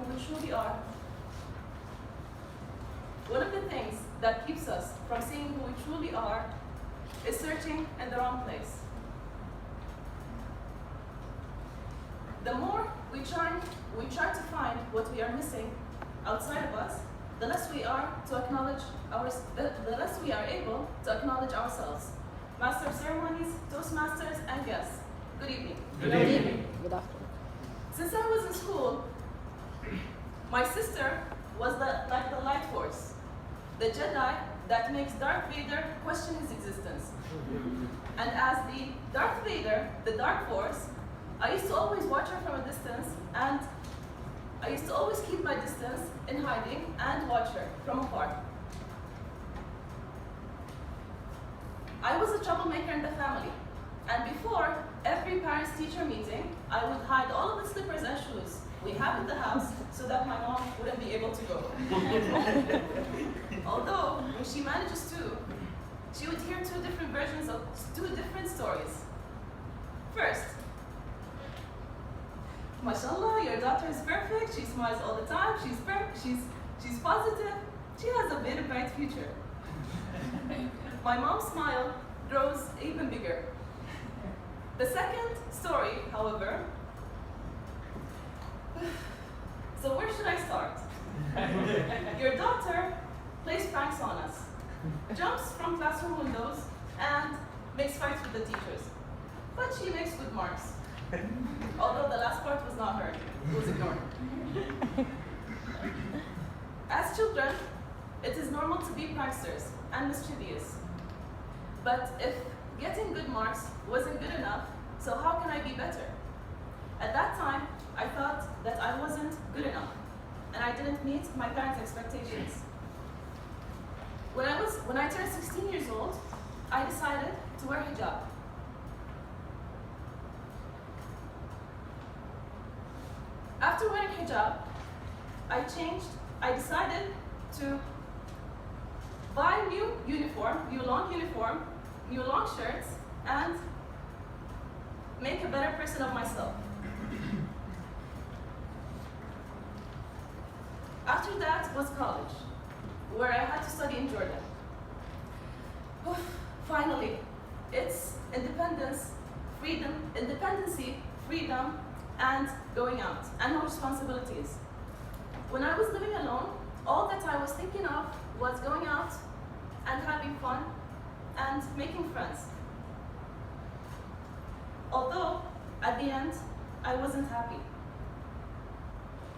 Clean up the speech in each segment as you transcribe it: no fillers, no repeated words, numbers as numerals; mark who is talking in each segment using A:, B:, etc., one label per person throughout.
A: who we truly are, one of the things that keeps us from seeing who we truly are is searching in the wrong place. The more we try to find what we are missing outside of us, the less we are able to acknowledge ourselves. Master of Ceremonies, Toastmasters, and guests, good evening.
B: Good evening.
C: Good afternoon.
A: Since I was in school, my sister was like the light force, the Jedi that makes Darth Vader question his existence. And as the Darth Vader, the Dark Force, I used to always watch her from a distance, and I used to always keep my distance in hiding and watch her from afar. I was a troublemaker in the family, and before every parents-teacher meeting, I would hide all of the slippers and shoes we have in the house so that my mom wouldn't be able to go. Although, when she manages to, she would hear two different stories. First, mashallah, your daughter is perfect, she smiles all the time, she's positive, she has a very bright future. My mom's smile grows even bigger. The second story, however, so where should I start? Your daughter plays pranks on us, jumps from classroom windows, and makes fights with the teachers. But she makes good marks. Although the last part was not her, it was ignored. As children, it is normal to be pranksters and mischievous. But if getting good marks wasn't good enough, so how can I be better? At that time, I thought that I wasn't good enough, and I didn't meet my parents' expectations. When I turned 16 years old, I decided to wear hijab. After wearing hijab, I decided to buy new long shirts, and make a better person of myself. After that was college, where I had to study in Jordan. Finally, it's independency, freedom, and going out, and no responsibilities. When I was living alone, all that I was thinking of was going out and having fun and making friends. Although, at the end, I wasn't happy.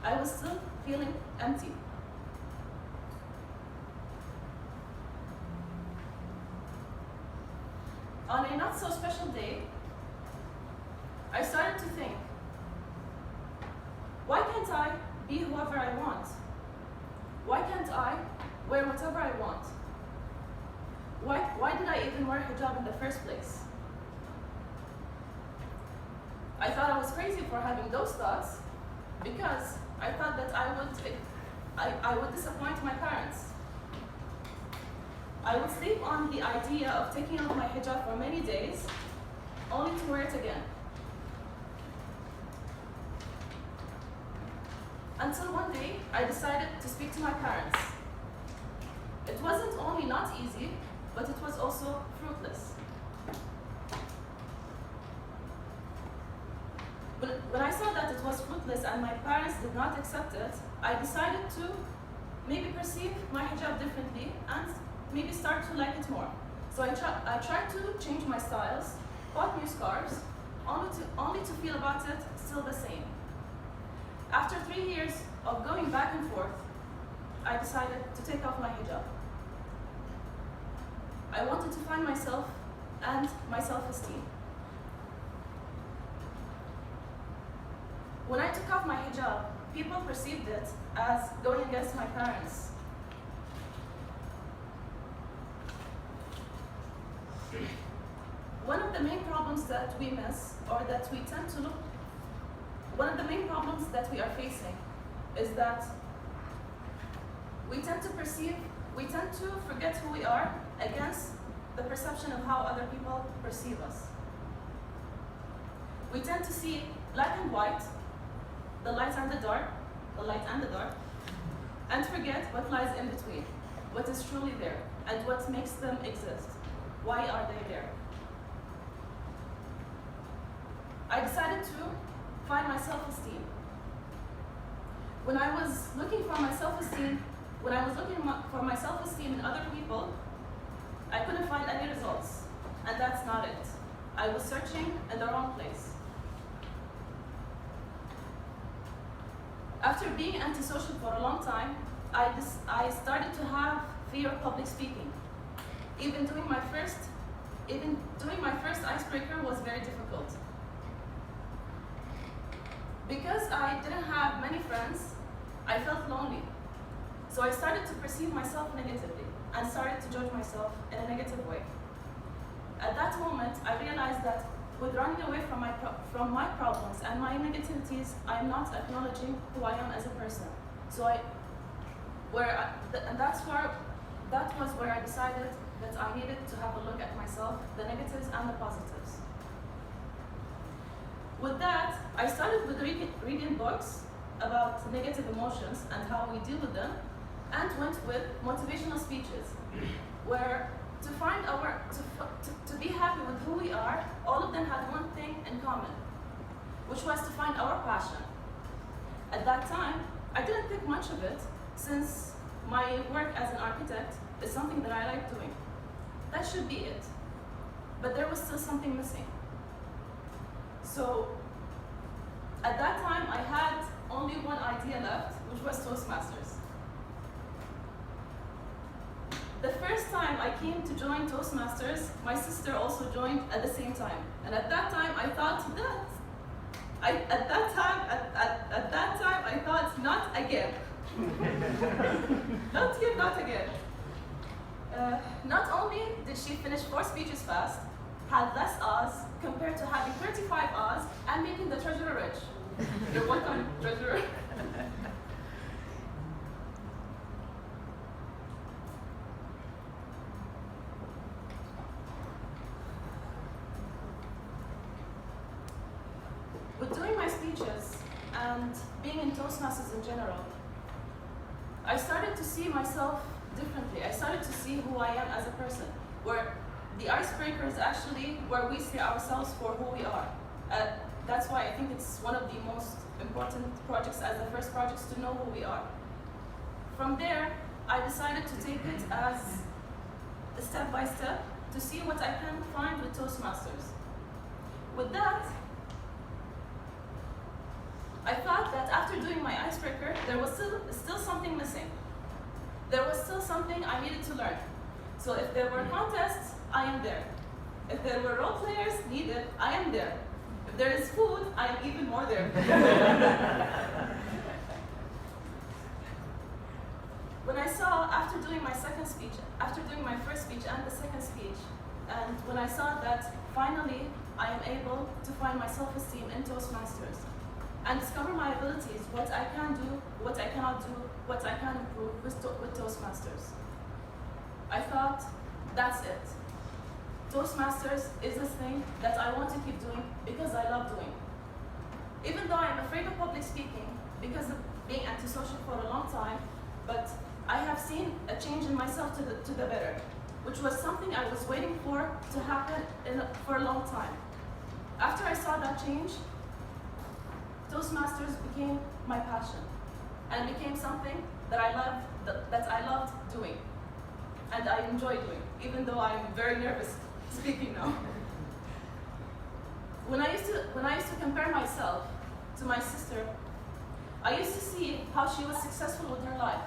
A: I was still feeling empty. On a not so special day, I started to think, why can't I be whoever I want? Why can't I wear whatever I want? Why did I even wear hijab in the first place? I thought I was crazy for having those thoughts because I thought that I would disappoint my parents. I would sleep on the idea of taking off my hijab for many days, only to wear it again. Until one day, I decided to speak to my parents. It wasn't only not easy, but it was also fruitless. When I saw that it was fruitless and my parents did not accept it, I decided to maybe perceive my hijab differently and maybe start to like it more. So I tried to change my styles, bought new scarves, only to feel about it still the same. After 3 years of going back and forth, I decided to take off my hijab. I wanted to find myself and my self-esteem. When I took off my hijab, people perceived it as going against my parents. One of the main problems that we miss, or that we tend to look, one of the main problems that we are facing is that we tend to forget who we are against the perception of how other people perceive us. We tend to see black and white, the light and the dark, the light and the dark, and forget what lies in between, what is truly there, and what makes them exist. Why are they there? I decided to find my self-esteem. When I was looking for my self-esteem, in other people, I couldn't find any results, and that's not it. I was searching in the wrong place. After being antisocial for a long time, I started to have fear of public speaking. Even doing my first icebreaker was very difficult. Because I didn't have many friends, I felt lonely. So I started to perceive myself negatively and started to judge myself in a negative way. At that moment, I realized that with running away from my problems and my negativities, I'm not acknowledging who I am as a person. So that was where I decided that I needed to have a look at myself, the negatives and the positives. With that, I started with reading books about negative emotions and how we deal with them, and went with motivational speeches, where to be happy with who we are, all of them had one thing in common, which was to find our passion. At that time, I didn't think much of it, since my work as an architect is something that I like doing. That should be it. But there was still something missing. So at that time, I had only one idea left, which was Toastmasters. The first time I came to join Toastmasters, my sister also joined at the same time. And at that time, I thought, not again. Not again. Not only did she finish 4 speeches fast, had less R's compared to having 35 R's and making the treasurer rich. You're welcome, treasurer. With doing my speeches and being in Toastmasters in general, I started to see myself differently. I started to see who I am as a person, where the icebreaker is actually where we see ourselves for who we are. That's why I think it's one of the most important projects as the first projects to know who we are. From there, I decided to take it as a step by step to see what I can find with Toastmasters. With that, I thought that after doing my icebreaker, there was still something missing. There was still something I needed to learn. So if there were contests, I am there. If there were role players needed, I am there. If there is food, I am even more there. When I saw, after doing my first speech and the second speech, and when I saw that finally I am able to find my self-esteem in Toastmasters, and discover my abilities, what I can do, what I cannot do, what I can improve with Toastmasters. I thought, that's it. Toastmasters is this thing that I want to keep doing because I love doing. Even though I'm afraid of public speaking because of being antisocial for a long time, but I have seen a change in myself to the better, which was something I was waiting for to happen for a long time. After I saw that change, Toastmasters became my passion and became something that I loved doing and I enjoy doing, even though I'm very nervous speaking now. When I used to compare myself to my sister, I used to see how she was successful with her life,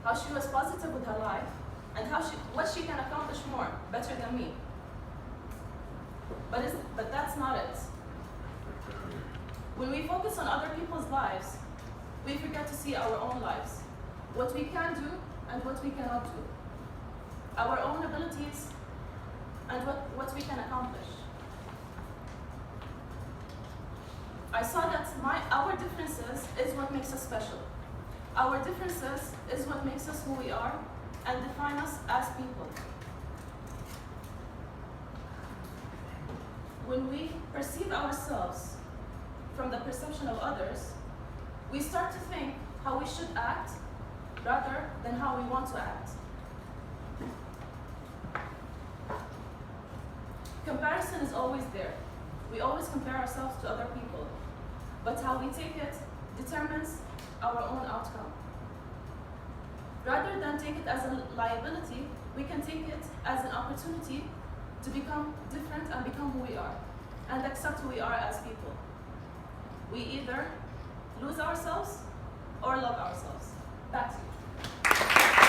A: how she was positive with her life, and what she can accomplish more, better than me. But that's not it. When we focus on other people's lives, we forget to see our own lives, what we can do and what we cannot do, our own abilities and what we can accomplish. I saw that our differences is what makes us special. Our differences is what makes us who we are and define us as people. When we perceive ourselves from the perception of others, we start to think how we should act rather than how we want to act. Comparison is always there. We always compare ourselves to other people, but how we take it determines our own outcome. Rather than take it as a liability, we can take it as an opportunity to become different and become who we are, and accept who we are as people. We either lose ourselves or love ourselves. Back to you.